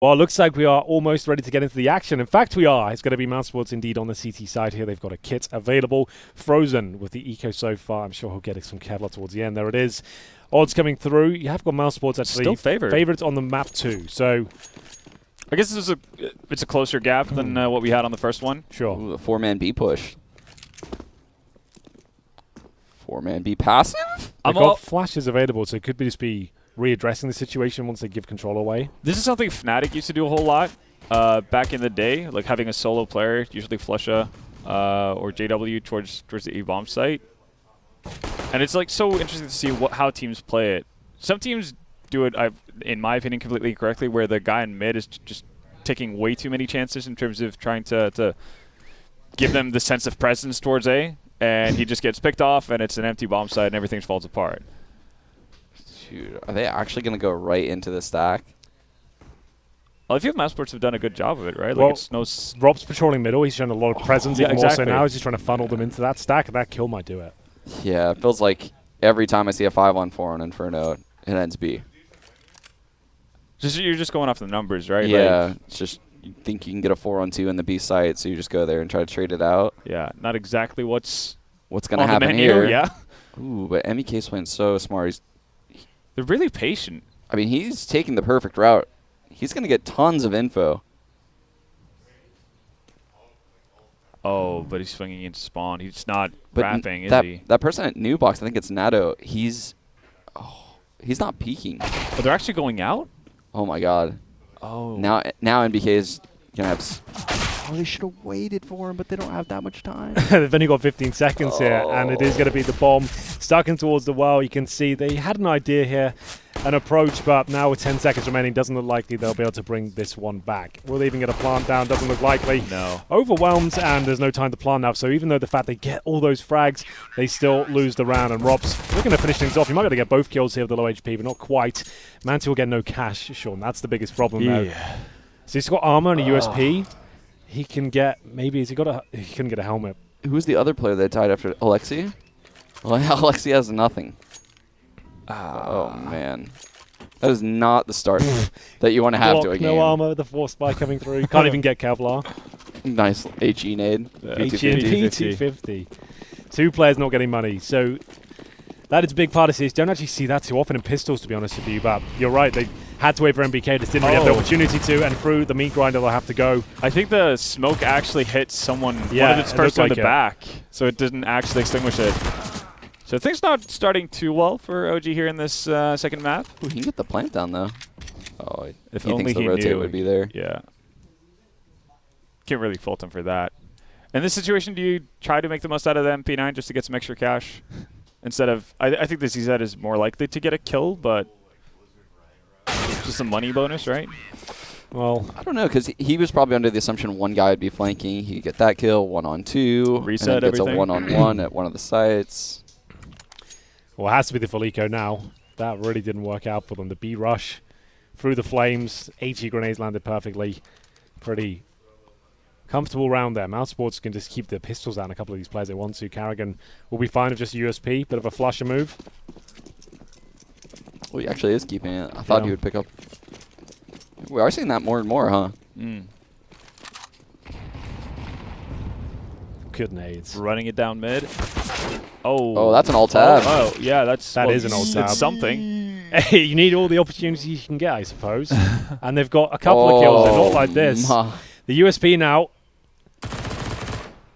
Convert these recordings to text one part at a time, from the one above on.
Well, it looks like we are almost ready to get into the action. In fact, we are. It's going to be mousesports indeed on the CT side here. They've got a kit available. Frozen with the eco so far. I'm sure he'll get some Kevlar towards the end. There it is. Odds coming through. You have got mousesports actually still favored. Favorites on the map too. So I guess this is it's a closer gap than what we had on the first one. Sure. Ooh, a 4-man B push. 4-man B passive? They've got flashes available, so it could just be readdressing the situation once they give control away. This is something Fnatic used to do a whole lot back in the day, like having a solo player, usually Flusha or JW towards the E-bomb site. And it's like so interesting to see how teams play it. Some teams do it, in my opinion, completely incorrectly, where the guy in mid is just taking way too many chances in terms of trying to give them the sense of presence towards A, and he just gets picked off, and it's an empty bomb site, and everything falls apart. Dude, are they actually going to go right into the stack? Well, I feel mousesports have done a good job of it, right? Well, like it's no Rob's patrolling middle. He's shown a lot of presence. Even exactly. more so now, he's just trying to funnel them into that stack, and that kill might do it. Yeah, it feels like every time I see a 5-on-4 on Inferno, it ends B. You're just going off the numbers, right? Yeah, like, it's just you think you can get a 4-on-2 in the B site, so you just go there and try to trade it out. yeah, not exactly what's going to on happen the menu, here? Yeah, Ooh, but MEK's playing so smart. they're really patient. I mean, he's taking the perfect route. He's going to get tons of info. Oh, but he's swinging into spawn. He's not wrapping, is he? That person at new box, I think it's Nato. He's not peeking. Oh, they're actually going out? Oh my god. Oh. Now NBK is gonna have. Oh, they should have waited for him, but they don't have that much time. They've only got 15 seconds here, and it is going to be the bomb stuck in towards the well. You can see they had an idea here, an approach, but now with 10 seconds remaining, doesn't look likely they'll be able to bring this one back. Will they even get a plant down? Doesn't look likely. No. Overwhelmed, and there's no time to plant now. So even though the fact they get all those frags, they still lose the round. And Rob's looking to finish things off. He might be able to get both kills here with the low HP, but not quite. Manti will get no cash, Sean. That's the biggest problem there. So he's got armor and a USP. He can get, maybe, he couldn't get a helmet. Who's the other player that died after Alexi? Well, Alexi has nothing. Oh, man. That is not the start that you want to have to a game. No armor, the force spike coming through. Can't even get Kevlar. Nice HE nade. P250. Two players not getting money. So that is a big part of this. Don't actually see that too often in pistols, to be honest with you. But you're right. They had to wait for MBK. Just didn't really have the opportunity to. And through the meat grinder, they'll have to go. I think the smoke actually hit someone, yeah, one of its person like in the back. So it didn't actually extinguish it. So things not starting too well for OG here in this second map. Ooh, he can get the plant down, though. Oh, if he only thinks the he rotate knew. would be there. Yeah. Can't really fault him for that. In this situation, do you try to make the most out of the MP9 just to get some extra cash? Instead of, I think the ZZ is more likely to get a kill, but just a money bonus, right? Well, I don't know, because he was probably under the assumption one guy would be flanking. He'd get that kill, 1-on-2. Reset and then gets everything. a 1-on-1 at one of the sites. well, it has to be the full eco now. That really didn't work out for them. The B rush through the flames. HE grenades landed perfectly. Pretty comfortable round there. mousesports can just keep the pistols down a couple of these players they want to. Carrigan will be fine with just a USP. Bit of a flusher move. Well, he actually is keeping it. I thought he would pick up. We are seeing that more and more, huh? Good nades. Running it down mid. Oh, that's an alt tab. Oh, yeah, that is an alt tab. It's something. Hey, you need all the opportunities you can get, I suppose. And they've got a couple of kills. They're not like this. The USP now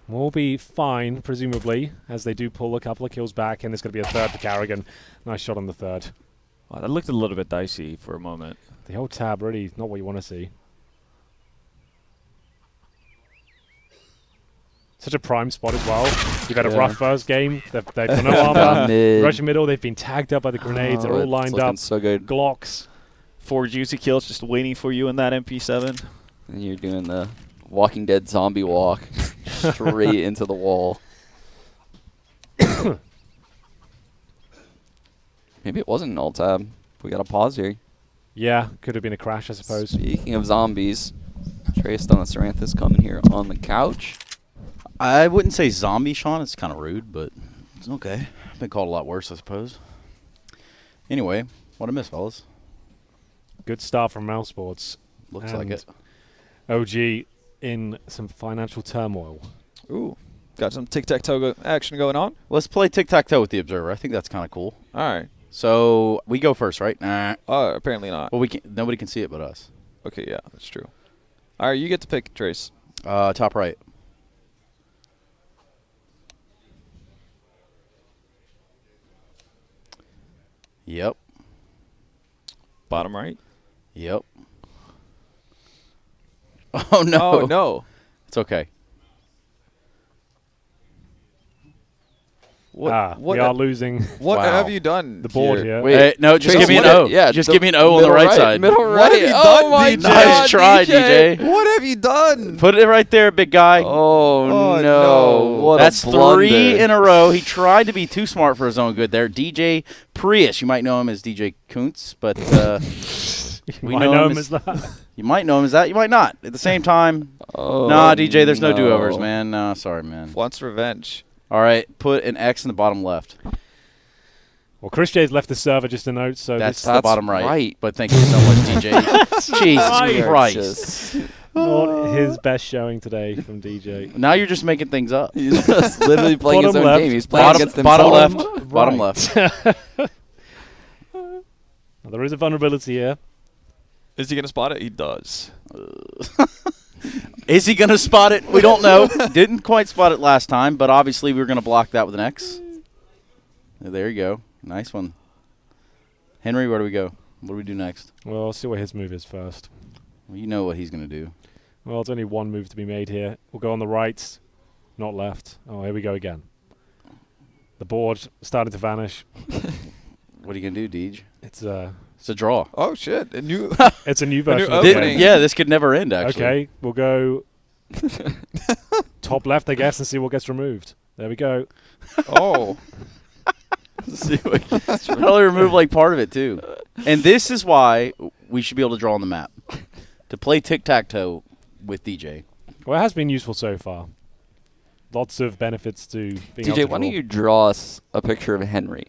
will be fine, presumably, as they do pull a couple of kills back, and there's going to be a third for Carrigan. Nice shot on the third. Wow, that looked a little bit dicey for a moment. The whole tab really not what you want to see. Such a prime spot as well. You've had a rough first game. They've got no armor. Russian middle, they've been tagged up by the grenades. They're all lined up. So good. Glocks. 4 juicy kills just waiting for you in that MP7. And you're doing the Walking Dead zombie walk straight into the wall. Maybe it wasn't an alt tab. We got a pause here. Yeah, could have been a crash, I suppose. Speaking of zombies, Tristan Saranthus coming here on the couch. I wouldn't say zombie, Sean. It's kind of rude, but it's okay. Been called a lot worse, I suppose. Anyway, what a miss, fellas. Good start from mousesports. Looks like And it. OG in some financial turmoil. Ooh, got some tic-tac-toe action going on. Let's play tic-tac-toe with the observer. I think that's kind of cool. All right. So we go first, right? Nah. Apparently not. Well, we can. Nobody can see it but us. Okay, yeah, that's true. All right, you get to pick, Trace. Top right. Yep. Bottom right. Yep. Oh no. Oh no. It's okay. What? we are losing What Wow. have you done? the board here. Wait, No, just Trace, give me an what- O. yeah, just the give me an O on the middle right side. Middle right. What have you Oh done, my DJ? God, Nice try, DJ. What have you done? Put it right there, big guy. Oh, Oh, no. no. What That's a blunder. 3 in a row. He tried to be too smart for his own good there. DJ Prius. You might know him as DJ Kuntz, but we I know him as that. you might know him as that. You might not. At the same time, Oh, nah, DJ, there's no no. do-overs, man. No, sorry, man. Wants revenge. All right, put an X in the bottom left. Well, Chris J's left the server, just a note. So That's this the bottom right. right. But thank you so much, DJ. Jesus right. Christ. Just- not his best showing today from DJ. Now you're just making things up. He's just literally playing his Bottom own left. game. He's playing Bottom, against bottom himself. left. Bottom Right. left. Well, there is a vulnerability here. Is he gonna spot it? He does. Is he going to spot it? We don't know. Didn't quite spot it last time, but obviously we were going to block that with an X. There you go. Nice one. Henry, where do we go? What do we do next? Well, I'll see what his move is first. Well, you know what he's going to do. Well, there's only one move to be made here. We'll go on the right, not left. Oh, here we go again. The board started to vanish. What are you going to do, Deej? It's It's a draw. Oh shit! A new. it's a new version new of the opening. game. Yeah, this could never end, actually. Okay, we'll go top left, I guess, and see what gets removed. There we go. Oh. See what gets I'll only remove like part of it, too. And this is why we should be able to draw on the map. To play tic-tac-toe with DJ. Well, it has been useful so far. Lots of benefits to being able DJ, to why draw. don't you draw us a picture of Henry?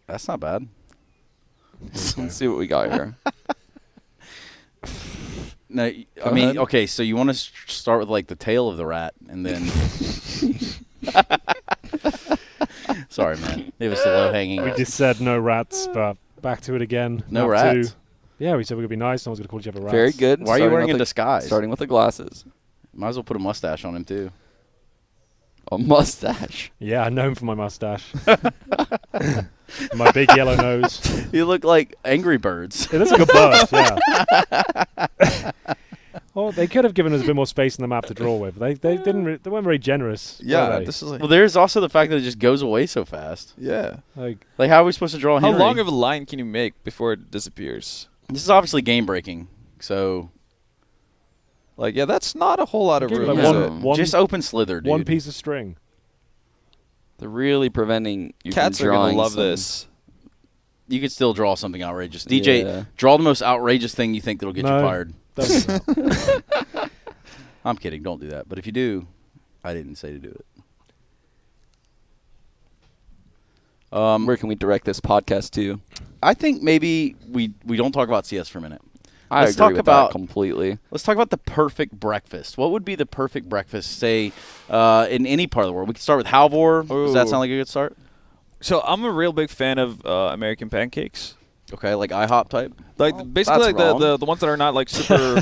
That's not bad. Let's see what we got here. No, I mean, okay, so you want to start with like the tail of the rat, and then. Sorry, man. It was the low hanging. We just said no rats, but back to it again. No Up rats. to- yeah, we said we're going to be nice. No one's going to call each other rats. Very good. Why are you Starting wearing with a the- disguise? Starting with the glasses. Might as well put a mustache on him too. A mustache. Yeah, I'm known for my mustache. My big yellow nose. You look like Angry Birds. It is a good bird, yeah. Well, they could have given us a bit more space in the map to draw with. They didn't. They weren't very generous. Yeah. were they? This is like. Well, there's also the fact that it just goes away so fast. Yeah. Like, Like, how are we supposed to draw How Henry? long of a line can you make before it disappears? This is obviously game breaking. So Like, yeah, that's not a whole lot of give it room. like is Yeah. it? one just open slither, dude. one piece of string. They're really preventing you Cats from are drawing gonna love some- this. You could still draw something outrageous. DJ, Yeah. draw the most outrageous thing you think that'll get No. you fired. Doesn't help. I'm kidding. Don't do that. But if you do, I didn't say to do it. Where can we direct this podcast to? I think maybe we don't talk about CS for a minute. I Let's agree talk with about- that completely. Let's talk about the perfect breakfast. What would be the perfect breakfast, say, in any part of the world? We could start with Halvor. Does that Ooh. sound like a good start? So I'm a real big fan of American pancakes. Okay, like IHOP type? Like basically that's like wrong. the ones that are not like super.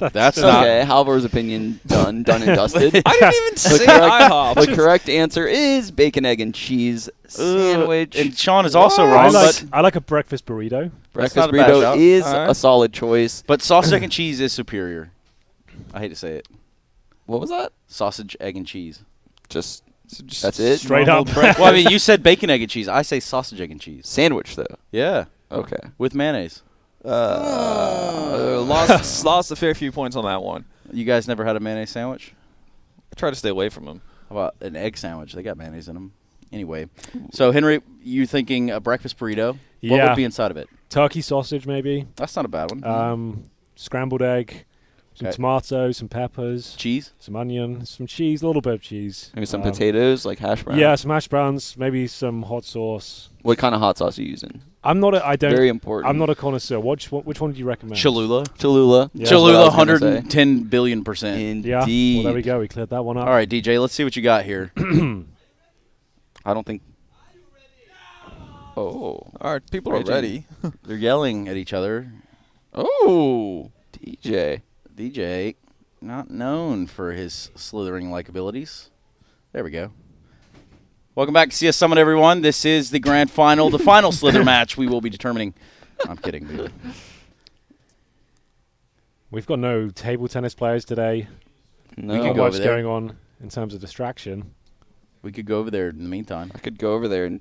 That's not. Okay, Halvor's opinion done and dusted. I didn't even say correct- IHOP. The correct answer is bacon, egg, and cheese sandwich. And Sean is also What? wrong, I like a breakfast burrito. Breakfast not a bad burrito shout. is Alright. a solid choice. but sausage, egg, and cheese is superior. I hate to say it. What was that? Sausage, egg, and cheese. Just So just that's it. Straight normal up. breakfast. Well, I mean, you said bacon, egg, and cheese. I say sausage, egg, and cheese. Sandwich though. Yeah, Okay. with mayonnaise. Lost a fair few points on that one. You guys never had a mayonnaise sandwich? I try to stay away from them. How about an egg sandwich? They got mayonnaise in them. Anyway, so Henry, you thinking a breakfast burrito? What Yeah. would be inside of it? Turkey sausage, maybe. That's not a bad one. Scrambled egg. Some Okay. tomatoes, some peppers, Cheese? some onion, some cheese, a little bit of cheese. Maybe some potatoes, like hash browns. Yeah, some hash browns, maybe some hot sauce. What kind of hot sauce are you using? I'm not. I don't. Very important. I'm not a connoisseur. Which one do you recommend? Cholula. Cholula. Yeah. Cholula, That's what I was gonna 110 billion%. Indeed. Yeah. Well, there we go. We cleared that one up. All right, DJ, let's see what you got here. I don't think. Oh. All right, people are Raging. ready. They're yelling at each other. Oh. DJ. DJ, not known for his slithering-like abilities. There we go. Welcome back to CS Summit, everyone. This is the grand final, the final slither match we will be determining. I'm kidding, dude. We've got no table tennis players today. No. Not go much over there. going on in terms of distraction. We could go over there in the meantime. I could go over there and,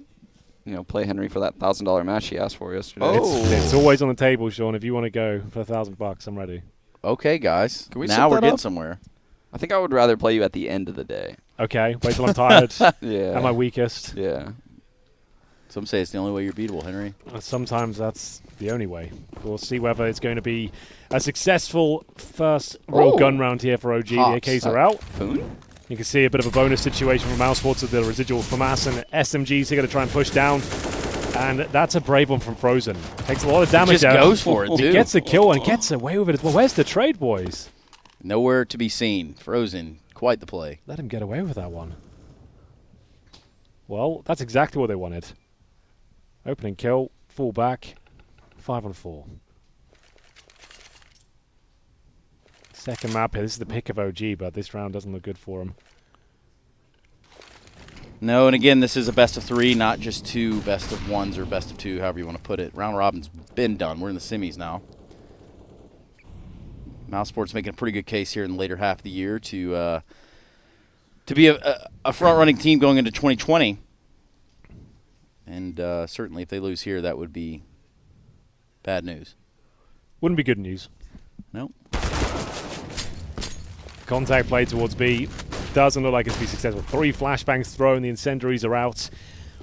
play Henry for that $1,000 match he asked for yesterday. Oh. It's always on the table, Sean. If you want to go for $1,000, I'm ready. Okay, guys. Can we now set we're that getting up? somewhere. I think I would rather play you at the end of the day. Okay, wait till I'm tired. Yeah. At my weakest. Yeah. Some say it's the only way you're beatable, Henry. Sometimes that's the only way. We'll see whether it's going to be a successful first roll Oh. gun round here for OG. Hops. The AKs are out. Foon? You can see a bit of a bonus situation from mousesports with the residual FAMAS and SMGs here going to try and push down. And that's a brave one from Frozen. Takes a lot of damage Just there. goes for it, He too. gets a kill and gets away with it as well. Where's the trade, boys? Nowhere to be seen. Frozen. Quite the play. Let him get away with that one. Well, that's exactly what they wanted. Opening kill, fall back, 5-on-4. Second map here. This is the pick of OG, but this round doesn't look good for him. No, and again, this is a best of 3, not just 2 best of 1s or best of 2, however you want to put it. Round robin's been done. We're in the semis now. mousesports making a pretty good case here in the later half of the year to be a front-running team going into 2020. And certainly if they lose here, that would be bad news. Wouldn't be good news. Nope. Contact play towards B. Doesn't look like it's be successful. 3 flashbangs thrown. The incendiaries are out.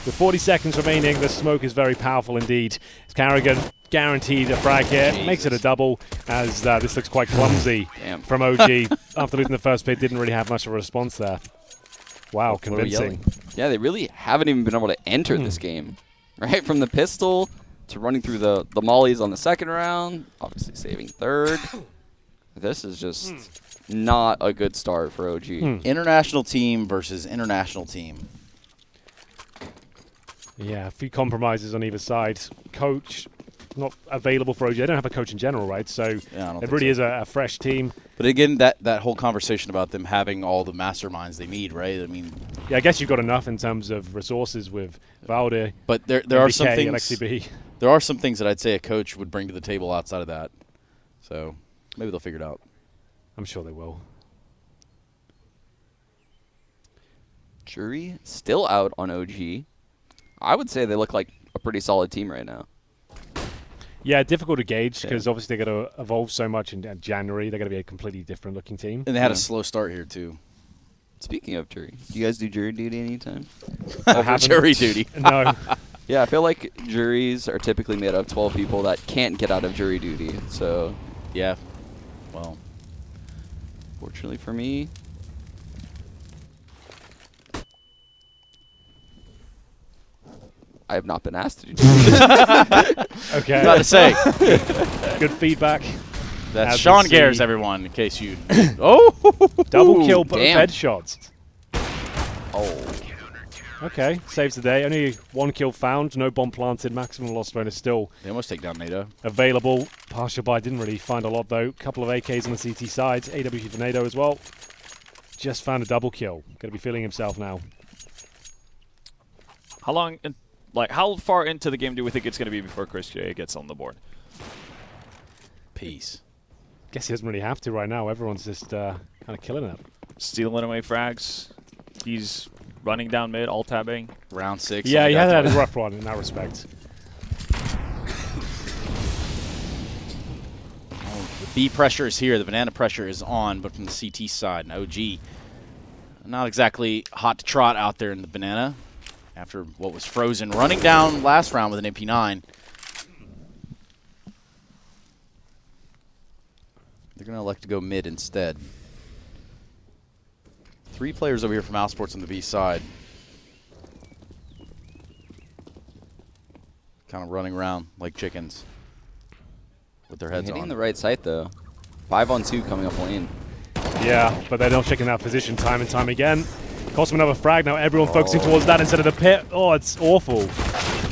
With 40 seconds remaining, the smoke is very powerful indeed. It's Carrigan guaranteed a frag here. Jesus. Makes it a double as this looks quite clumsy Damn. from OG. After losing the first pit, didn't really have much of a response there. Wow, What are we yelling? convincing. Yeah, they really haven't even been able to enter this game. Right? From the pistol to running through the mollies on the second round, obviously saving third. This is just not a good start for OG. International team versus international team. Yeah, a few compromises on either side. Coach not available for OG. They don't have a coach in general, right? So Yeah, I don't it think really so. is a fresh team. But again, that whole conversation about them having all the masterminds they need, right? I mean, Yeah, I guess you've got enough in terms of resources with Valde, but there are some MBK, things. Alexi B. There are some things that I'd say a coach would bring to the table outside of that. So maybe they'll figure it out. I'm sure they will. Jury still out on OG. I would say they look like a pretty solid team right now. Yeah, difficult to gauge because obviously they're going to evolve so much in January. They're going to be a completely different looking team. And they had Yeah. a slow start here too. Speaking of jury, do you guys do jury duty anytime? haven't. Jury duty. No. Yeah, I feel like juries are typically made of 12 people that can't get out of jury duty. So, Yeah. Well, fortunately for me, I have not been asked to do jury. Okay. about to say Good feedback. that's As Sean we Gares, see. everyone. In case you. Oh, Double kill, both damn. headshots. Oh, Okay, saves the day. Only 1 kill found, no bomb planted. Maximum loss bonus still They almost take down NATO. available. Partial buy didn't really find a lot though. Couple of AKs on the CT side. AWP for NATO as well. Just found a double kill. Going to be feeling himself now. How long, how far into the game do we think it's going to be before Chris J gets on the board? Peace. Guess he doesn't really have to right now. Everyone's just kind of killing it. Stealing away frags. He's running down mid, alt-tabbing. Round 6. Yeah, he got had to a rough one in that respect. The B pressure is here. The banana pressure is on, but from the CT side. And OG, not exactly hot to trot out there in the banana after what was Frozen running down last round with an MP9. They're going to elect to go mid instead. 3 players over here from mousesports on the B side. kind of running around like chickens with their heads Hitting on. the right site, though. 5-on-2 coming up lane. Yeah, but they're not checking that position time and time again. Cost them another frag. Now everyone focusing towards that instead of the pit. Oh, it's awful.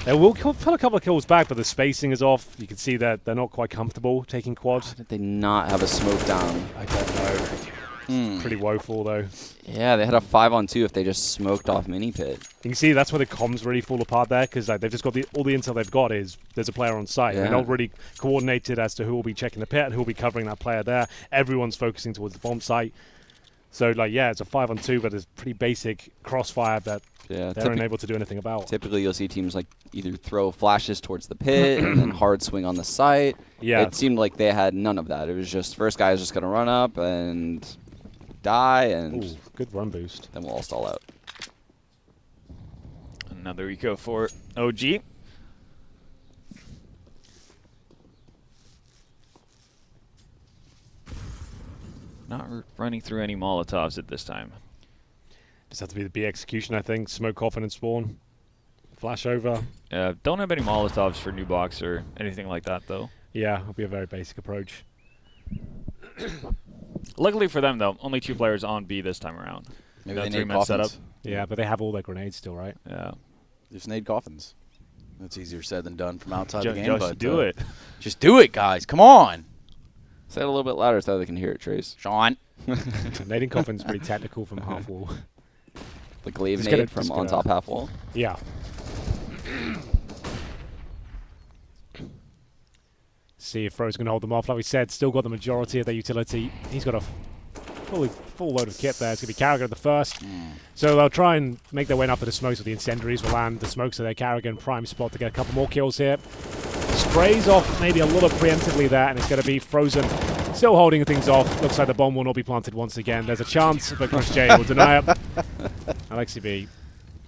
They will pull a couple of kills back, but the spacing is off. You can see that they're not quite comfortable taking quad. How did they not have a smoke down? I don't know. Pretty woeful, though. Yeah, they had a 5-on-2 if they just smoked off mini pit. You can see that's where the comms really fall apart there, because they've just got all the intel they've got is there's a player on site. Yeah. They're not really coordinated as to who will be checking the pit and who will be covering that player there. Everyone's focusing towards the bomb site. So, like, yeah, it's a 5-on-2, but it's pretty basic crossfire that Yeah, they're unable to do anything about. typically you'll see teams like either throw flashes towards the pit and then hard swing on the site. Yeah. It seemed like they had none of that. It was just first guy is just going to run up and die, and Ooh, good run boost. then we'll all stall out. Another eco for OG. Not running through any Molotovs at this time. Just have to be the B execution, I think. Smoke coffin and spawn. Flash over. Don't have any Molotovs for new box or anything like that, though. Yeah, it'll be a very basic approach. Luckily for them, though, only 2 players on B this time around. Maybe No they need 3-man setup. coffins. Yeah, but they have all their grenades still, right? Yeah. Just need coffins. That's easier said than done from outside the game. Just but, do it. Just do it, guys. Come on. Say it a little bit louder so they can hear it, Trace. Sean. Nading coffin's pretty technical from half wall. The glaive Just gonna- nade from just on gonna- top half wall. Yeah. See if Fro's going to hold them off. Like we said, still got the majority of their utility. He's got a full load of kit there. It's going to be Carragher the first. So they'll try and make their way up to the smokes, with the incendiaries will land the smokes of their Carragher and prime spot to get a couple more kills here. Sprays off maybe a little preemptively there, and it's going to be Frozen still holding things off. Looks like the bomb will not be planted once again. There's a chance, but Chris J will deny it. Alexi B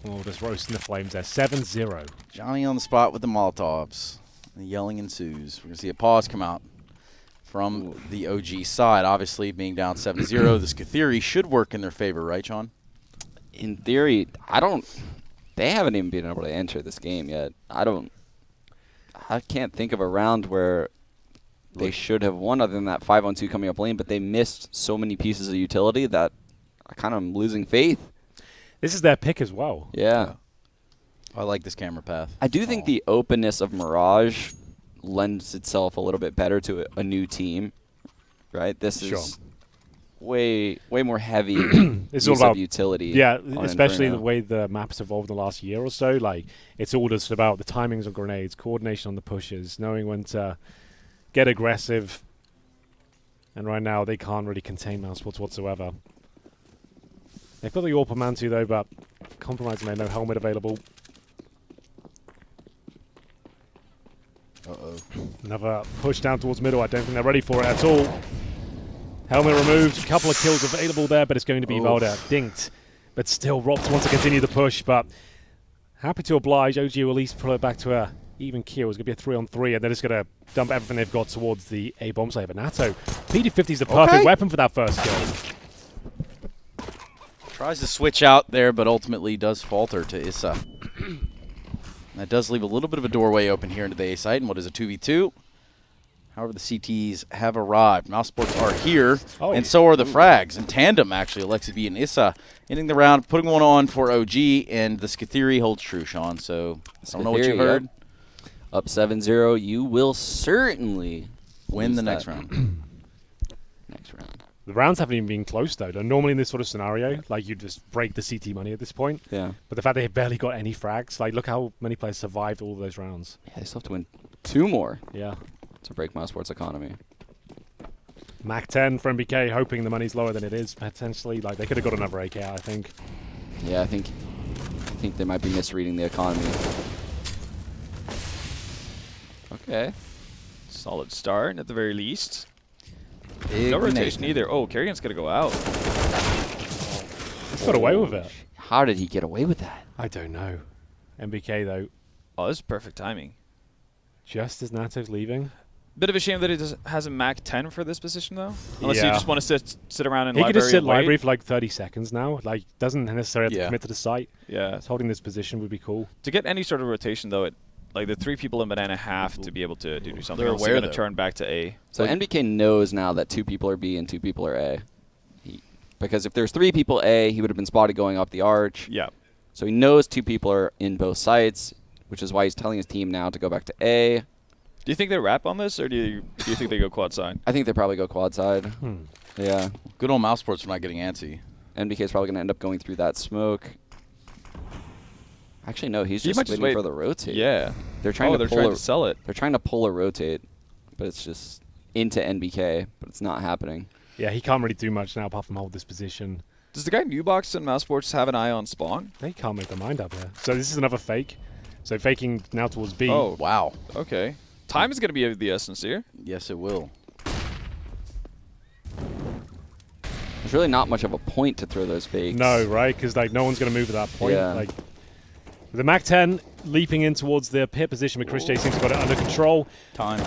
will just roast in the flames there. 7-0. Johnny on the spot with the Molotovs. The yelling ensues. We're going to see a pause come out from the OG side. Obviously, being down 7-0, this theory should work in their favor, right, Sean? In theory, they haven't even been able to enter this game yet. I can't think of a round where they should have won other than that 5-on-2 coming up lane, but they missed so many pieces of utility that I kind of am losing faith. This is their pick as well. Yeah. I like this camera path. I do think the openness of Mirage lends itself a little bit better to a new team, right? This Sure. is way more heavy It's use all about of utility. Yeah, on especially Inferno. the way the map's evolved in the last year or so. Like, it's all just about the timings of grenades, coordination on the pushes, knowing when to get aggressive. And right now, they can't really contain mousesports whatsoever. They've got the AWP Mantu, though, but compromising there, no helmet available. Uh-oh. Another push down towards middle. I don't think they're ready for it at all. Helmet removed. A couple of kills available there, but it's going to be Valda dinked. But still, Rops wants to continue the push, but happy to oblige. OG will at least pull it back to a even kill. It's going to be a 3-on-3, and they're just going to dump everything they've got towards the A-bomb save. But Nato, PD50 is the perfect weapon for that first kill. Tries to switch out there, but ultimately does falter to Issa. That does leave a little bit of a doorway open here into the A site, and what is a 2v2? However, the CTs have arrived. Mousesports are here, and so are the frags. In tandem, actually, Alexi B and Issa ending the round, putting one on for OG, and the theory holds true, Sean. So, I don't know what you heard. Up 7-0, you will certainly Win lose the next that round. next round. The rounds haven't even been close, though. Normally in this sort of scenario, like, you just break the CT money at this point. Yeah. But the fact they barely got any frags, like, look how many players survived all of those rounds. Yeah, they still have to win 2 more Yeah. to break Mousesports' economy. Mac 10 for MBK, hoping the money's lower than it is, potentially. Like, they could have got another AK, I think. Yeah, I think they might be misreading the economy. Okay. Solid start at the very least. Big No rotation Nathan. either. Oh, Kerrigan's going to go out. He's got away with it. How did he get away with that? I don't know. MBK, though, Oh, this is perfect timing. just as Nato's leaving. Bit of a shame that it has a Mac 10 for this position, though. Unless you Yeah. just want to sit around in He library could just sit and wait. library for like 30 seconds now. Like, doesn't necessarily have to Yeah. commit to the site. Yeah. Just holding this position would be cool. To get any sort of rotation, though, like the 3 people in banana have to be able to do something. They're else aware, they're going though. to turn back to A. So NBK knows now that 2 people are B and 2 people are A. Because if there's 3 people A, he would have been spotted going up the arch. Yeah. So he knows 2 people are in both sites, which is why he's telling his team now to go back to A. Do you think they wrap on this, or do you think they go quad side? I think they probably go quad side. Yeah. Good old mousesports for not getting antsy. NBK is probably going to end up going through that smoke. Actually, no, he's He just might just waiting wait. for the rotate. Yeah. They're trying to they're pull trying a, to sell it. They're trying to pull a rotate, but it's just into NBK, but it's not happening. Yeah, he can't really do much now apart from hold this position. Does the guy Newbox and mousesports have an eye on spawn? They can't make their mind up here. So this is another fake. So faking now towards B. Oh, Wow. okay. Time is going to be of the essence here. Yes, it will. There's really not much of a point to throw those fakes. No, right? Because like no one's going to move at that point. Yeah. Like the Mac 10 leaping in towards the pit position, but Chris J seems to have got it under control. Time.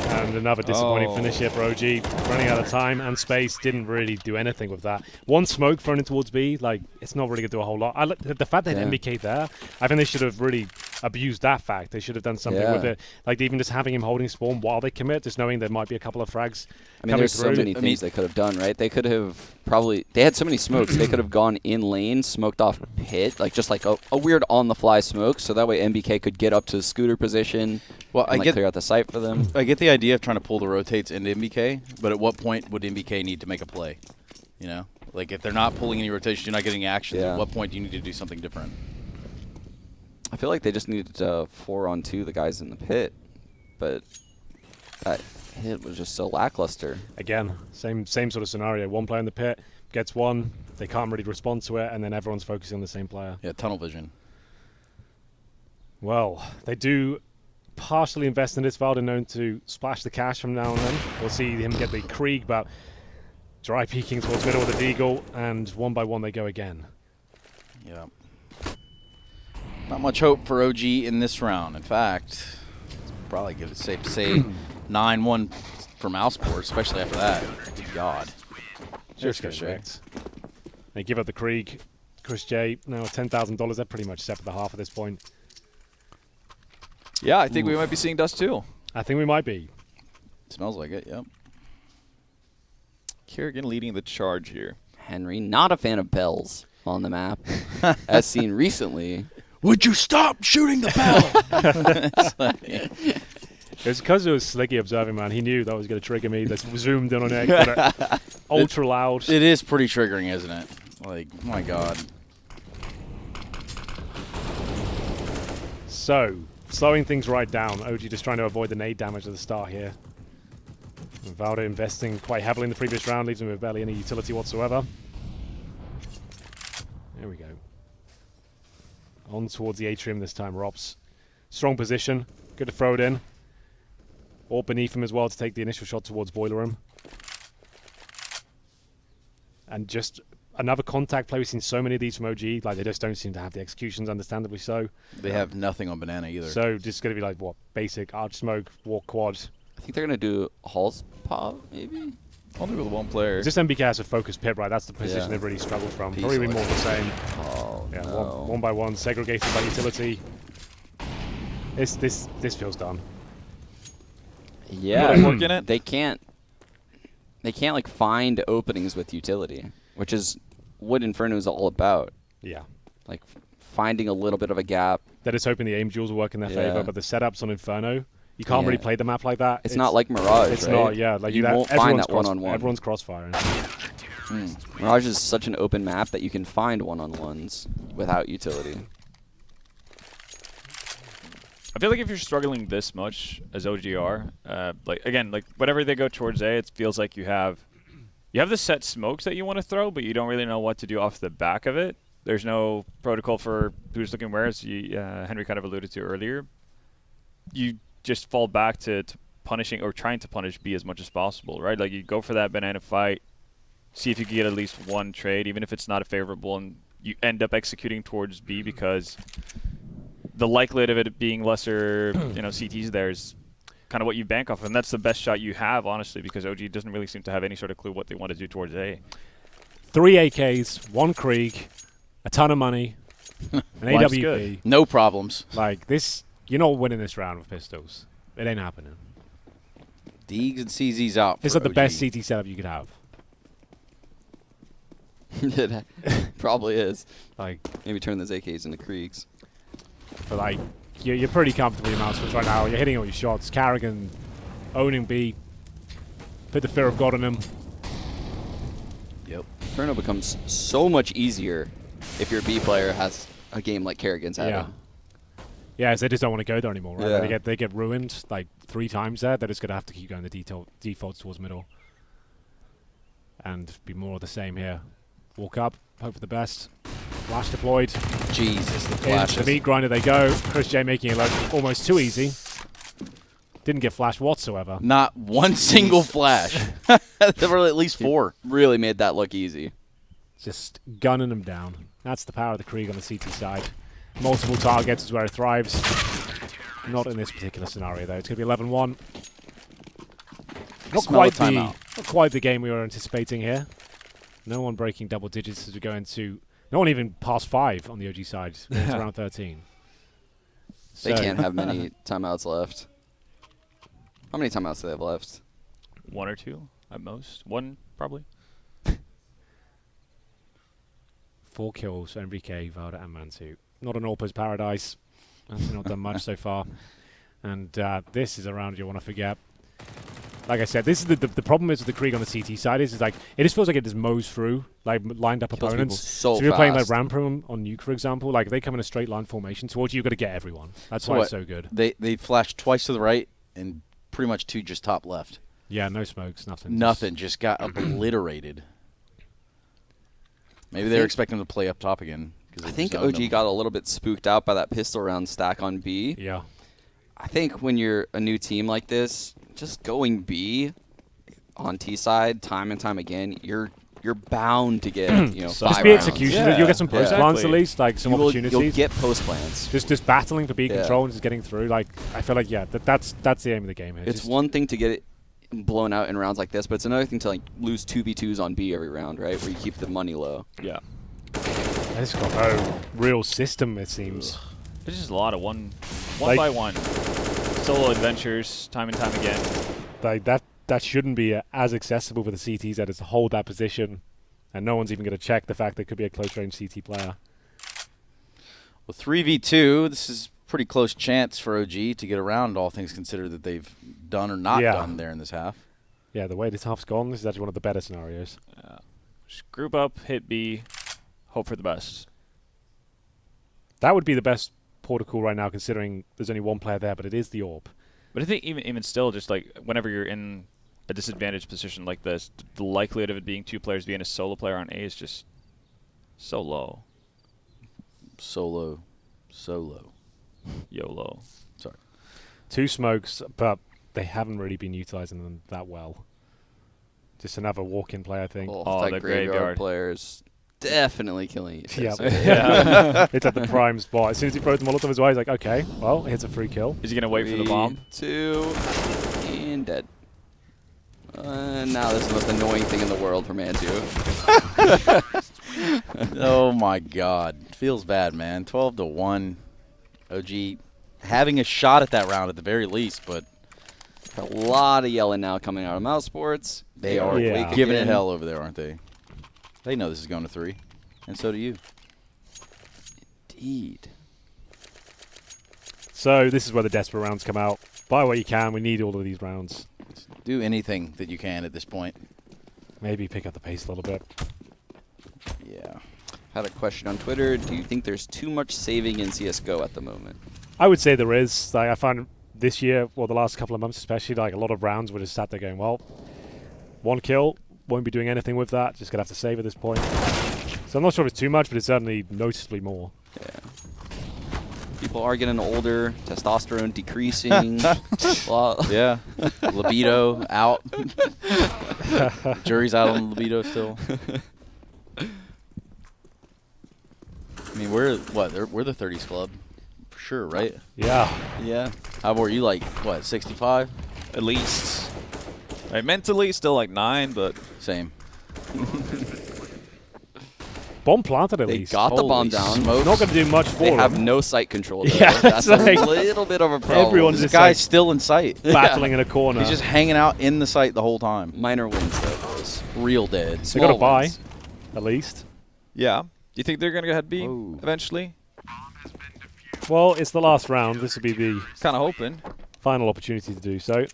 And another disappointing Oh. finish here for OG. Running out of time and space. Didn't really do anything with that. One smoke thrown in towards B. Like, it's not really going to do a whole lot. The fact they had Yeah. MBK there, I think they should have really abused that fact. They should have done something Yeah. with it. Like, even just having him holding spawn while they commit, just knowing there might be a couple of frags I mean, coming there's so through. many things they could have done, right? They could have probably... They had so many smokes. They could have gone in lane, smoked off pit, like just like a weird on-the-fly smoke, so that way MBK could get up to scooter position Well, and like, clear out the site for them. I get the idea of trying to pull the rotates into MBK, but at what point would MBK need to make a play? You know? Like, if they're not pulling any rotations, you're not getting actions, Yeah. at what point do you need to do something different? I feel like they just needed to 4-on-2 the guys in the pit, but that hit was just so lackluster. Again, same sort of scenario. One player in the pit gets one, they can't really respond to it, and then everyone's focusing on the same player. Yeah, tunnel vision. Well, they do partially invest in this. Valda known to splash the cash from now and then. We'll see him get the Krieg, but dry peeking towards middle with the Deagle, and one by one they go again. Yeah. Not much hope for OG in this round. In fact, it's probably good, safe to say 9-1 for mousesports, especially after that. Good God. Just Chris get J. wrecked. They give up the Krieg. Chris J, now $10,000. They're pretty much set for the half at this point. Yeah, I think we might be seeing dust too. I think we might be. Smells like it, yep. Kerrigan leading the charge here. Henry, not a fan of bells on the map, as seen recently. Would you stop shooting the bell? It was because it was Slicky observing, man. He knew that was going to trigger me. That's zoomed in on it. Got it ultra loud. It is pretty triggering, isn't it? Like, oh my God. So, slowing things right down. OG just trying to avoid the nade damage at the start here. And Valda investing quite heavily in the previous round, leaves him with barely any utility whatsoever. There we go. On towards the atrium this time, Rops. Strong position. Good to throw it in. Or beneath him as well to take the initial shot towards Boiler Room. And just another contact play. We've seen so many of these from OG. Like, they just don't seem to have the executions, understandably so. They have nothing on banana either. So just going to be like, what, basic arch smoke, walk quad. I think they're going to do Hall's pop, maybe? Only with one player. Just MBK has a focused pit, right? That's the position Yeah. they've really struggled from. Piece Probably of more it. of the same. Oh, Yeah, no. one by one, segregated by utility. This feels done. Yeah, Put a work in it? they can't like find openings with utility, which is what Inferno is all about. Yeah. Like finding a little bit of a gap. They're just hoping the aim duels will work in their Yeah. favor, but the setups on Inferno, you can't Yeah. really play the map like that. It's not like Mirage, It's right? not, yeah. Like you that, won't find everyone's that one-on-one. Everyone's crossfiring. Mirage is such an open map that you can find one-on-ones without utility. I feel like if you're struggling this much as OGR, like again, like whenever they go towards A, it feels like you have the set smokes that you want to throw, but you don't really know what to do off the back of it. There's no protocol for who's looking where, as Henry kind of alluded to earlier. You just fall back to punishing or trying to punish B as much as possible, right? Like you go for that banana fight, see if you can get at least one trade, even if it's not a favorable, and you end up executing towards B because the likelihood of it being lesser, CTs there is kind of what you bank off of, and that's the best shot you have, honestly, because OG doesn't really seem to have any sort of clue what they want to do towards A. 3 AKs, 1 Krieg, a ton of money, an Life's AWP. good. No problems. Like, this You're not winning this round with pistols. It ain't happening. Deegs and CZ's out. It's for like the OG. best CT setup you could have. It probably is. Like, Maybe turn those AKs into Kriegs. but like, you're pretty comfortable in mousesports right now. You're hitting all your shots. Carrigan owning B. Put the fear of God in him. Yep. Inferno becomes so much easier if your B player has a game like Kerrigan's had. Yeah. Yeah, they just don't want to go there anymore, right? Yeah. They get ruined like 3 times there. They're just going to have to keep going the defaults towards middle. And be more of the same here. Walk up, hope for the best. Flash deployed. Jesus, the Into flashes. the meat grinder they go. Chris J making it look almost too easy. Didn't get flashed whatsoever. Not one single flash. There were at least 4. Really made that look easy. Just gunning them down. That's the power of the Krieg on the CT side. Multiple targets is where it thrives. Not in this particular scenario, though. It's going to be 11-1. Not Smell quite, the timeout. not quite the game we were anticipating here. No one breaking double digits as we go into... No one even past 5 on the OG side. It's around 13. They So- can't have many timeouts left. How many timeouts do they have left? 1 or 2 at most. 1 probably. 4 kills for MVK, Valda, and Mantu. Not an Orpa's paradise. Mantu not done much so far. And this is a round you want to forget. Like I said, this is the problem is with the Krieg on the CT side is like it just feels like it just mows through like lined up Kills people opponents. so if you're playing like fast. Ramprom on Nuke, for example, like if they come in a straight line formation towards you, you've got to get everyone. That's So why what? it's so good. They flashed twice to the right and pretty much 2 just top left. Yeah, no smokes, nothing. Nothing. Just got obliterated. Maybe I they're think- expecting to play up top again. I think OG got a little bit spooked out by that pistol round stack on B. Yeah. I think when you're a new team like this, just going B on T side time and time again, you're bound to get Just 5 be rounds. execution. Yeah. You'll get some post Yeah. plants at Exactly. least, like some You'll opportunities. get post plans. Just battling for B Yeah. control and just getting through. Like I feel like that's the aim of the game here. It's Just- one thing to get it blown out in rounds like this, but it's another thing to like lose 2v2s on B every round, right? Where you keep the money low. Yeah. It's got no real system, it seems. It's just a lot of one Like- by one. Solo adventures, time and time again. Like that shouldn't be as accessible for the CTs that is to hold that position, and no one's even going to check the fact there could be a close range CT player. Well, 3v2, this is pretty close chance for OG to get around all things considered that they've done or not Yeah. done there in this half. Yeah, the way this half's gone, this is actually one of the better scenarios. Just group up, hit B, hope for the best. That would be the best protocol right now, considering there's only one player there, but it is the AWP. But I think even still, just like whenever you're in a disadvantaged position like this, the likelihood of it being 2 players being a solo player on A is just so low. Solo. YOLO. Sorry. 2 smokes, but they haven't really been utilizing them that well. Just another walk-in play, I think. Oh, that the graveyard graveyard. player is definitely killing it. Yeah. Yeah. It's at the prime spot. As soon as he throws the Molotov as well, he's like, okay, well, hits a free kill. Is he gonna wait for the bomb? 2 and dead. Now this is the most annoying thing in the world for Mantu. Oh my God. Feels bad, man. 12-1. OG having a shot at that round at the very least, but A lot of yelling now coming out of mousesports. they are Yeah. giving it again. hell over there, aren't they? They know this is going to 3, and so do you. Indeed. So this is where the desperate rounds come out. Buy what you can. We need all of these rounds. Do anything that you can at this point. Maybe pick up the pace a little bit. Yeah. Had a question on Twitter. Do you think there's too much saving in CSGO at the moment? I would say there is. Like I find this year, well, the last couple of months especially, like a lot of rounds were just sat there going, well, 1 kill, won't be doing anything with that. Just gonna have to save at this point. So I'm not sure if it's too much, but it's certainly noticeably more. Yeah. People are getting older, testosterone decreasing. Well, Yeah. Libido out. Jury's out on libido still. I mean, we're the 30s club for sure, right? Yeah. yeah. How about you? Like what? 65? At least. Right, mentally still like 9, but Same. Bomb planted at They least. got the bomb Holy down. smokes. Not going to do much for They them. have no sight control. Though. Yeah, That's it's like a little bit of a problem. everyone's This just guy's like still in sight. battling in a corner. He's just hanging out in the sight the whole time. Minor wins though. Boys. Real dead. they got to Small buy, wins. at least. Yeah. Do you think they're going to go ahead B Oh. eventually? Well, it's the last round. This will be the Kind of hoping. final opportunity to do so.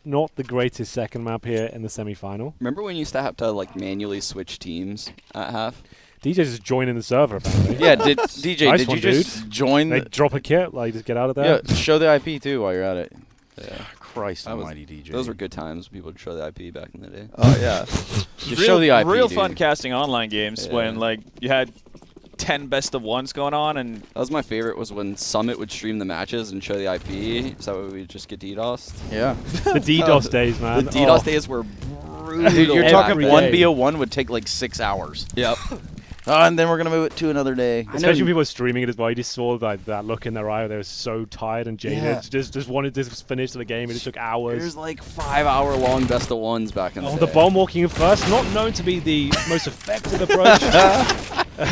Not the greatest second map here in the semi-final. Remember when you used to have to like manually switch teams at half? DJ's just joining the server, apparently. Yeah, DJ, Nice did one, you just join They the... drop a kit, like, just get out of there. Yeah, show the IP too while you're at it. Yeah. Christ That was- almighty, DJ. Those were good times. People would show the IP back in the day. Oh, yeah. Just show the IP, Real dude. fun casting online games Yeah. when, like, you had 10 best of ones going on and That was my favorite. Was when Summit would stream the matches and show the IP, so we would just get DDoSed. Yeah. The DDoS days, man. The DDoS Oh. days were brutal. Dude, you're Every talking day. 1v01 would take like 6 hours. Yep. And then we're going to move it to another day. Especially when people were streaming it as well. You just saw that look in their eye where they were so tired and jaded. Yeah. Just wanted to finish the game. It just took hours. There's like 5-hour-long best of ones back in the Oh, day. the bomb walking in first, not known to be the most effective approach,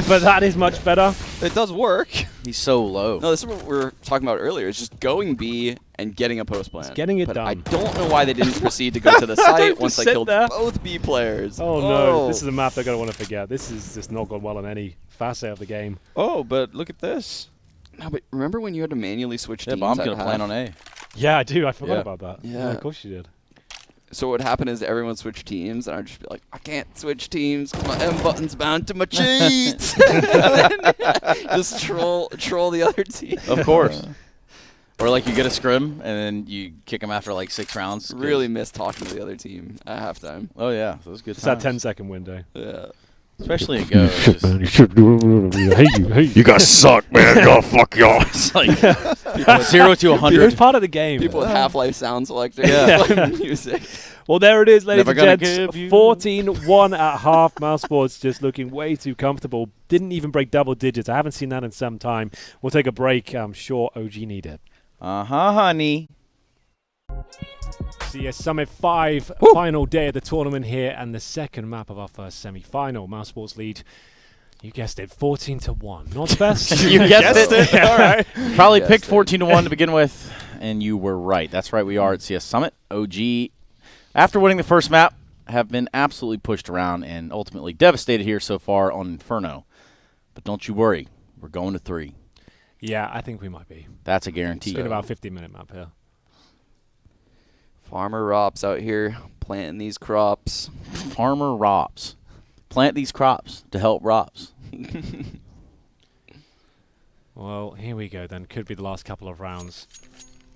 but that is much better. It does work. He's so low. No, this is what we were talking about earlier. It's just going B and getting a post plan. getting it but done. I don't know why they didn't proceed to go to the site once they sit killed there. both B players. Oh no, this is a map they're going to want to forget. This is just not gone well in any facet of the game. Oh, but look at this. No, but remember when you had to manually switch Yeah, teams? Bomb's at going to plan half? on A. Yeah, I do. I forgot Yeah. about that. Yeah. Of course you did. So what would happen is everyone switched teams, and I'd just be like, I can't switch teams 'cause my M button's bound to my cheats. Just troll the other team. Of course. Or like you get a scrim and then you kick him after like 6 rounds. 'cause- Really miss talking to the other team at halftime. Oh yeah, those good It's that times. 10-second window. Yeah. Especially in Go. it's just- You should do it. Hey, you. You guys suck, man. Y'all fuck y'all. It's like 0 to It was 100. part of the game. People with Half-Life sound selector. Yeah. playing music. Well, there it is, ladies Never and gonna gents. give you- 14-1 at half. mousesports just looking way too comfortable. Didn't even break double digits. I haven't seen that in some time. We'll take a break. I'm sure OG need it. Honey. So yes, Summit 5, final day of the tournament here, and the second map of our first semi-final. mousesports lead, you guessed it, 14-1. Not the best. You guessed it. All right. Probably Yes, picked dude. 14 to 1 to begin with, and you were right. That's right. We are at CS Summit. OG, after winning the first map, have been absolutely pushed around and ultimately devastated here so far on Inferno. But don't you worry, we're going to 3. Yeah, I think we might be. That's a It's guarantee. been about a 15-minute map here. Farmer Rops out here planting these crops. Farmer Rops. Plant these crops to help Rops. Well, here we go then. Could be the last couple of rounds.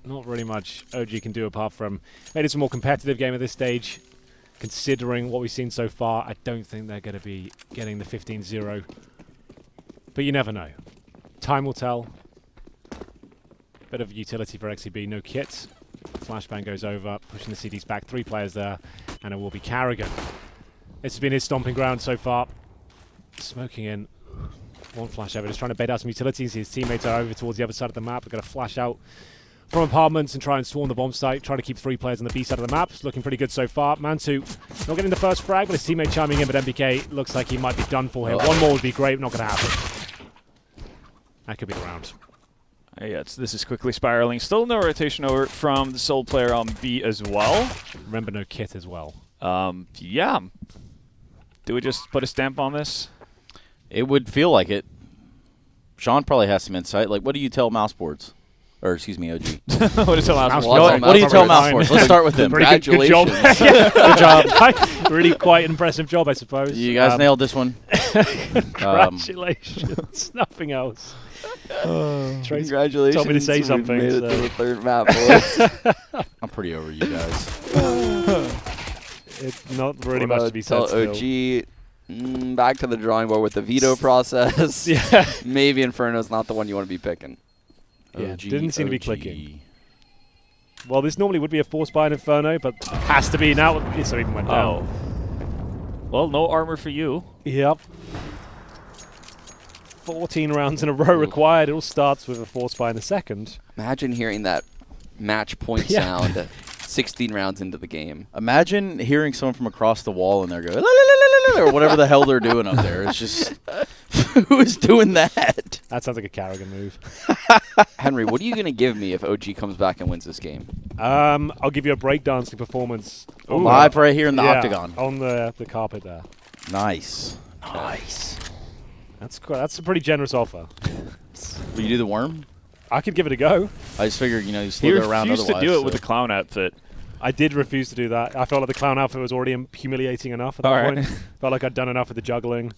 Not really much OG can do apart from maybe it's a more competitive game at this stage. Considering what we've seen so far, I don't think they're going to be getting the 15-0. But you never know. Time will tell. Bit of utility for XCB. No kits. Flashbang goes over, pushing the CDs back. 3 players there, and it will be Carrigan. This has been his stomping ground so far. Smoking in. One flash over, just trying to bait out some utilities. His teammates are over towards the other side of the map. They're going to flash out from apartments and try and swarm the bomb site. Try to keep 3 players on the B side of the map. It's looking pretty good so far. Mantu not getting the first frag, but his teammate chiming in. But MBK looks like he might be done for him. One more would be great, not going to happen. That could be the round. Yeah, this is quickly spiraling. Still no rotation over from the sole player on B as well. Remember, no kit as well. Yeah. Do we just put a stamp on this? It would feel like it. Sean probably has some insight. Like, what do you tell mousesports? Or, excuse me, OG. What is the last Mouse- one? What do you tell Mousesports? mousesports? Let's start with them. Pretty good job. Congratulations. Good job. Really quite impressive job, I suppose. You guys nailed this one. Congratulations. Nothing else. Trace Congratulations. told me to say We've something, made it so- to the 3rd map, boys. I'm pretty over you guys. It's not really What much about to be tell said still. OG, back to the drawing board with the veto process. Yeah. Maybe Inferno's not the one you want to be picking. Yeah, OG, didn't seem to be OG. clicking. Well, this normally would be a force buy in Inferno, but has to be now. So even went down. Oh. Well, no armor for you. Yep. 14 rounds in a row required. It all starts with a force buy in the second. Imagine hearing that match point Yeah. sound 16 rounds into the game. Imagine hearing someone from across the wall and they're going, "La, la, la, la, la," or whatever the hell they're doing up there. It's just, who is doing that? That sounds like a Carrigan move. Henry, what are you going to give me if OG comes back and wins this game? I'll give you a breakdancing performance. Live right here in the octagon. On the carpet there. Nice. Nice. That's a pretty generous offer. Will you do the worm? I could give it a go. I just figured, you He slither around refused otherwise. to do it with the clown outfit. I did refuse to do that. I felt like the clown outfit was already humiliating enough at that All right. point. Felt like I'd done enough with the juggling.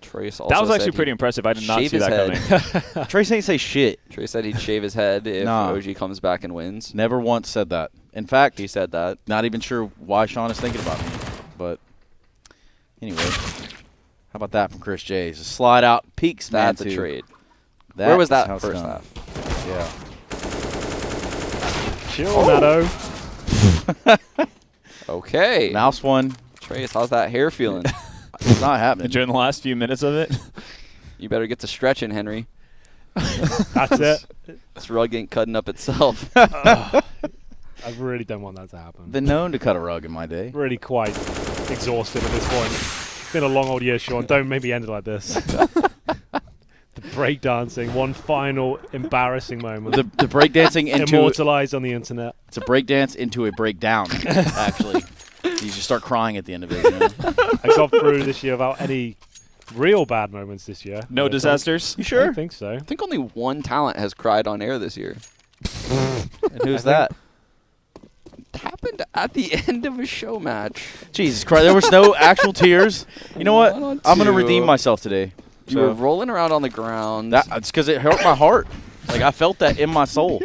Trace also That was said actually pretty he'd impressive. I did not shave see his that head. coming. Trace ain't say shit. Trace said he'd shave his head if Nah. OG comes back and wins. Never once said that. In fact, He said that. not even sure why Sean is thinking about me. But anyway, how about that from Chris J? It's a slide out peaks, man. That's a trade. That Where was is that how it's first done. half? Yeah. Chill, Nato. Okay. Mouse one. Trace, how's that hair feeling? It's not happening. During the last few minutes of it. You better get to stretching, Henry. That's it. This rug ain't cutting up itself. I really don't want that to happen. Been known to cut a rug in my day. Really quite exhausted at this point. It's been a long old year, Sean. Don't make me end it like this. The breakdancing, one final embarrassing moment. The breakdancing into Immortalized on the internet. it's a breakdance into a breakdown. Actually, you just start crying at the end of it. I got through this year without any real bad moments this year. No I don't disasters. You think. I sure? don't think so. I think only one talent has cried on air this year. And who's that? It happened at the end of a show match. Jesus Christ! There was no actual tears. You know what? One on I'm gonna two. redeem myself today. You were rolling around on the ground. It's because it hurt my heart. Like I felt that in my soul.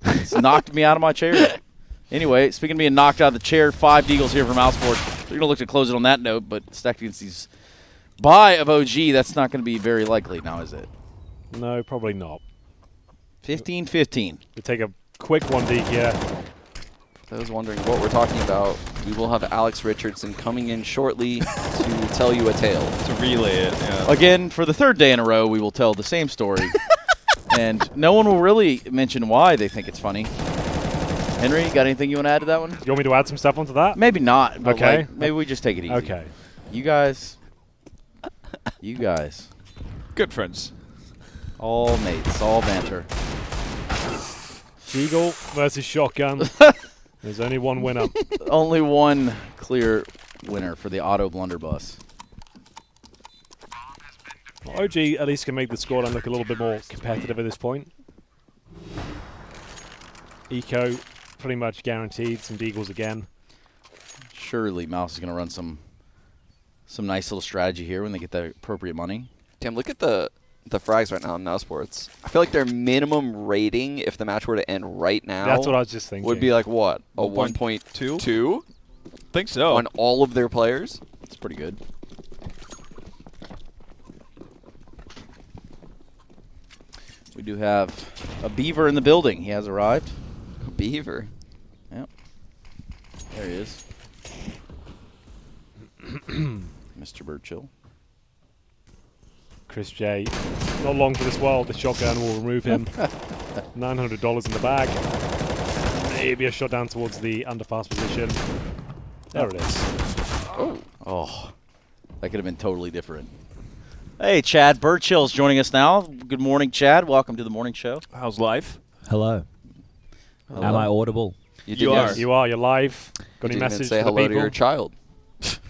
It's knocked me out of my chair. Anyway, speaking of being knocked out of the chair, 5 Deagles here from mousesports. We're gonna look to close it on that note, but stacked against these buy of OG, that's not gonna be very likely now, is it? No, probably not. 15-15. We take a quick one deep here. For those wondering what we're talking about, we will have Alex Richardson coming in shortly to tell you a tale. To relay it. Yeah. Again, for the 3rd day in a row, we will tell the same story. And no one will really mention why they think it's funny. Henry, you got anything you want to add to that one? You want me to add some stuff onto that? Maybe not, but Okay. like, maybe we just take it easy. Okay. You guys, Good friends. all mates, all banter. Deagle versus Shotgun. There's only one winner. Only one clear winner for the auto blunderbuss. OG at least can make the scoreline look a little bit more competitive at this point. Eco pretty much guaranteed some Deagles again. Surely Mouse is going to run some nice little strategy here when they get the appropriate money. Tim, look at the frags right now in mousesports. I feel like their minimum rating, if the match were to end right now, That's what I was just thinking. would be like what? A 1.2? 1.2 Think so. on all of their players? That's pretty good. We do have a beaver in the building. He has arrived. Beaver. Yep. There he is. Mr. Birchill. Chris J. Not long for this world. The Shotgun will remove him. $900 in the bag. Maybe a shot down towards the underpass position. There it is. Oh, that could have been totally different. Hey, Chad Birchill's joining us now. Good morning, Chad. Welcome to the morning show. How's life? Hello. Am I audible? You are. yes. You are. You're live. Got You any didn't even message say for the hello to people? your child.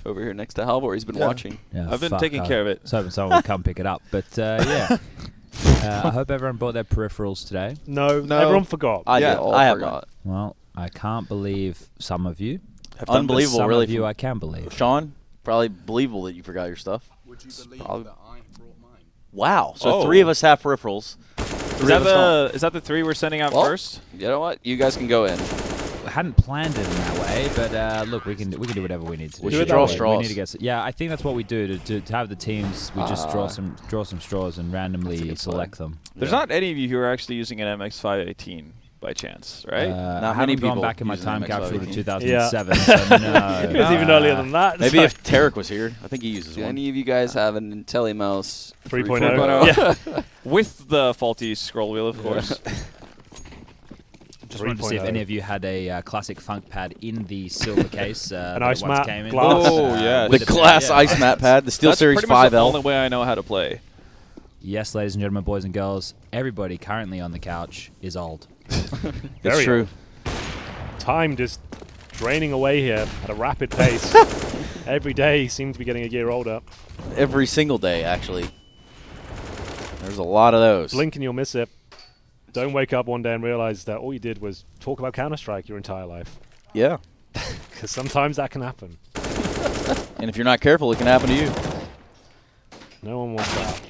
Over here next to Halvor. He's been watching. Yeah, I've been fuck, taking care of it. I was hoping someone would come pick it up. But, yeah. I hope everyone brought their peripherals today. No, No. everyone forgot. I Yeah, did. all I have forgot. Well, I can't believe some of you. Have done Unbelievable, Some really. of you from I can believe. Sean, probably believable that you forgot your stuff. Would you believe Probably- that I brought mine? Wow. So Oh. 3 of us have peripherals. Is that the 3 we're sending out Well, first? You know what? You guys can go in. I hadn't planned it in that way, but look, we can do whatever we need to do. We should it draw that way. straws. We need to get. Yeah, I think that's what we do to have the teams. We just draw some straws and randomly good select them. There's not any of you who are actually using an MX-518 by chance, right? Not I many haven't gone people back in my using time MX-518. capsule to Yeah. 2007. So no. It was even earlier than that. Maybe so- if Tarek was here, I think he uses Do one. any of you guys have an IntelliMouse 3.0. 3.0? Yeah. With the faulty scroll wheel, of course. Just wanted to see if 3.0. any of you had a classic funk pad in the silver case. An ice mat, came in. glass. Oh, yeah. With The glass yeah. ice mat pad, the Steel That's Series pretty much the 5L. only way I know how to play. Yes, ladies and gentlemen, boys and girls, everybody currently on the couch is old. It's Very true. old. Time just draining away here at a rapid pace. Every day seems to be getting a year older. Every single day, actually. There's a lot of those. Blink and you'll miss it. Don't wake up one day and realize that all you did was talk about Counter-Strike your entire life. Yeah. Because sometimes that can happen. And if you're not careful, it can happen to you. No one wants that.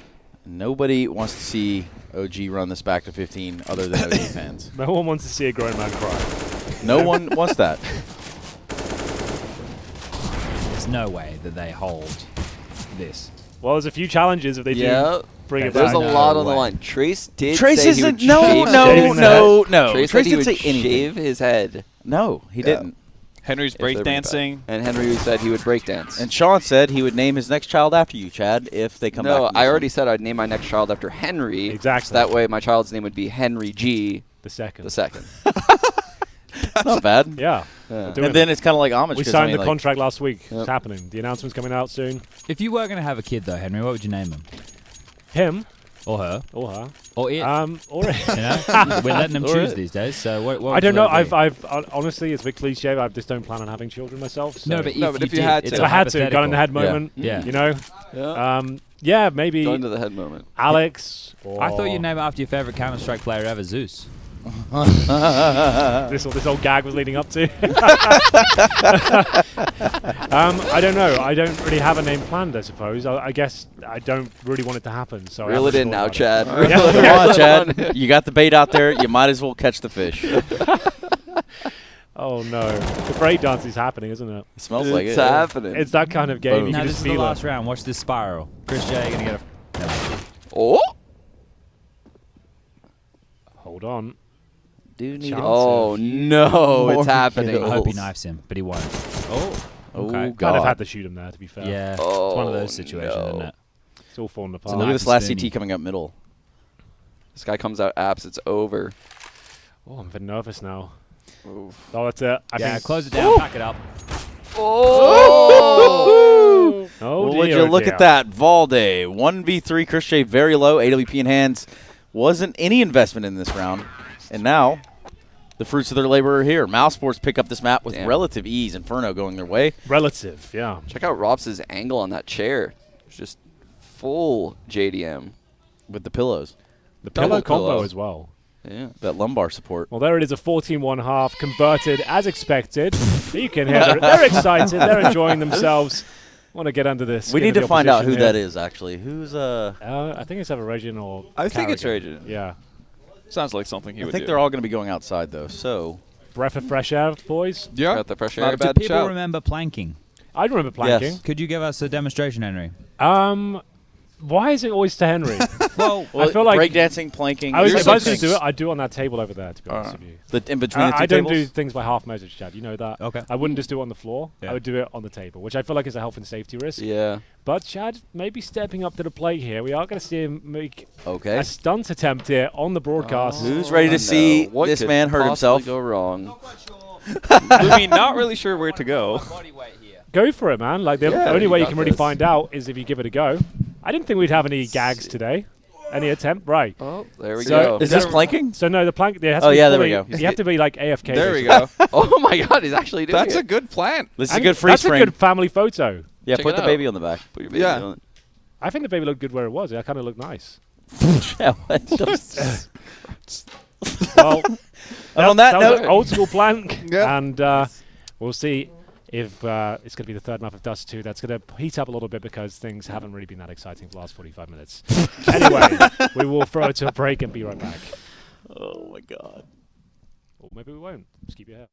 Nobody wants to see OG run this back to 15 other than OG fans. No one wants to see a grown man cry. No one wants that. There's no way that they hold this. Well, there's a few challenges if they Yeah. do bring it There's back. a lot on the way. line. Trace did Trace say he would isn't. No, shave no, his no, head. no. Trace Trace said he didn't would say anything. shave his head. No, he didn't. Henry's If they're bringing it back. breakdancing. And Henry said he would breakdance. And Sean said he would name his next child after you, Chad, if they come back. No, from I this already one. said I'd name my next child after Henry. Exactly. So that way my child's name would be Henry G. The second. the second. It's not bad. Yeah. Yeah. Doing And then it's kind of like homage. We 'cause, signed I mean, the like, contract last week. Yep. It's happening. The announcement's coming out soon. If you were going to have a kid, though, Henry, what would you name him? Him Or her? or her. Or it? Or You know? We're letting them Or choose it. these days. So what I would don't you know. let it be? Honestly, it's a bit cliche. I just don't plan on having children myself. So. No, but No, but if you did, had it's to. if a I had to, gun in the head hypothetical. moment. Yeah. You know. Yeah. Yeah, maybe Going to the head moment. Alex. Or I thought you'd name it after your favorite Counter-Strike player ever, Zeus. this old gag was leading up to. I don't know. I don't really have a name planned. I suppose. I guess I don't really want it to happen. So I Reel it haven't in thought now, about it. Chad. Yeah. Reel it Come on, in. Chad. You got the bait out there. You might as well catch the fish. It Oh no, the breakdance is happening, isn't it? smells like it. It's happening. It's that kind of game. Boom. You Now can this just is the feel last it. round. Watch this spiral. Chris J gonna get a. Oh. Hold on. Do need Chance. Oh no, More it's happening. kills. I hope he knifes him, but he won't. Oh. Oh, Okay. God. Kind of had to shoot him there, to be fair. Yeah. It's Oh, one of those situations, no. isn't it? It's all falling So apart. look at Nice this and last spinny. CT coming up middle. This guy comes out apps. It's over. Oh, I'm a bit nervous now. Oof. Oh, that's it. I Yeah, think close it down, pack it up. Oh! Oh, well, dear, would you oh look dear. at that? Valde, 1v3, Chris J very low, AWP in hands. Wasn't any investment in this round. And now, the fruits of their labor are here. Mousesports pick up this map with Damn. relative ease. Inferno going their way. Relative, yeah. Check out Robs' angle on that chair. It's just full JDM. With the pillows. The Double pillow combo pillow. as well. Yeah. That lumbar support. Well, there it is, a 14-1 half, converted as expected. You can hear they're excited. They're enjoying themselves. Want to get under this. We skin need of to the find out who opposition that here. is, actually. Who's, I think it's either Regin or I think it's Carrigan. Regin. Yeah. Sounds like something he I would think do. they're all going to be going outside, though. So, Breath of fresh air, boys. Yeah. Got the fresh Not air. a Do bad people shout. remember planking? I remember planking. Yes. Could you give us a demonstration, Henry? Why is it always to Henry? Well, I feel like breakdancing, planking. if I was Here's going some to do things. it, I'd do it on that table over there, to be honest with you. in between the two I don't tables? do things by half measures, Chad. You know that. Okay. I wouldn't just do it on the floor. Yeah. I would do it on the table, which I feel like is a health and safety risk. Yeah. But Chad maybe stepping up to the plate here. We are going to see him make Okay. a stunt attempt here on the broadcast. Who's ready to No. see What this could man hurt possibly himself? Go wrong. I mean, not really sure where to go. Go for it, man. Like the Yeah, only you way you got can really this. find out is if you give it a go. I didn't think we'd have any gags today. Any attempt, right? Oh, there we So- go. Is this planking? So no, the plank. There has Oh, to be yeah, there we fully- go. You have to be like AFK. There we basically. go. Oh my God, he's actually doing That's it. a good plan. This is a And good freeze That's frame. a good family photo. Yeah, Check put it the out. baby on the back. Put your baby Yeah. on it. I think the baby looked good where it was. It kind of looked nice. Yeah, what the- Well, And on that was note, an old school plank, Yeah. and we'll see if it's going to be the third map of Dust 2. That's going to heat up a little bit because things haven't really been that exciting for the last 45 minutes. Anyway, we will throw it to a break and be right back. oh my God. Or maybe we won't. Just keep your hair.